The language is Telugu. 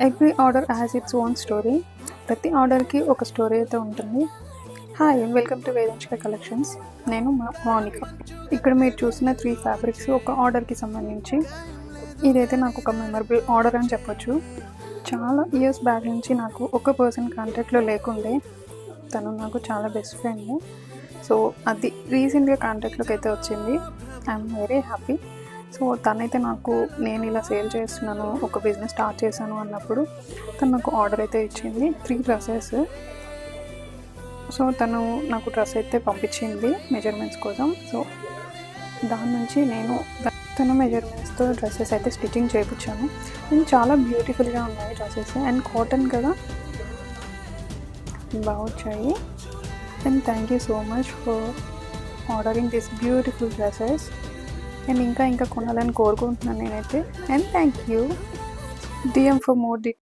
Every order has its own story. ప్రతి ఆర్డర్కి ఒక స్టోరీ అయితే ఉంటుంది. Hi, welcome to Vedanshika collections. నేను మౌనిక. ఇక్కడ మీరు చూసిన 3 ఫ్యాబ్రిక్స్ ఒక ఆర్డర్కి సంబంధించి. ఇదైతే నాకు ఒక మెమరబుల్ ఆర్డర్ అని చెప్పొచ్చు. చాలా ఇయర్స్ బ్యాక్ నుంచి నాకు ఒక పర్సన్ కాంటాక్ట్లో లేకుండే. తను నాకు చాలా బెస్ట్ ఫ్రెండ్. సో అది రీసెంట్గా కాంటాక్ట్లోకి అయితే వచ్చింది. I'm very happy. సో తనైతే నాకు నేను ఇలా సేల్ చేస్తున్నాను, ఒక బిజినెస్ స్టార్ట్ చేశాను అన్నప్పుడు తను నాకు ఆర్డర్ అయితే ఇచ్చింది 3 డ్రెస్సెస్. సో తను నాకు డ్రెస్ అయితే పంపించింది మెజర్మెంట్స్ కోసం. సో దాని నుంచి నేను తన మెజర్మెంట్స్తో డ్రెస్సెస్ అయితే స్టిచ్చింగ్ చేయించాను. అండ్ చాలా బ్యూటిఫుల్గా ఉన్నాయి డ్రెస్సెస్. అండ్ కాటన్ కదా, బాగా వచ్చాయి. And thank you so much for ordering this beautiful dresses. And ఇంకా కొనాలని కోరుకుంటున్నాను నేనైతే. And thank you. DM for more details.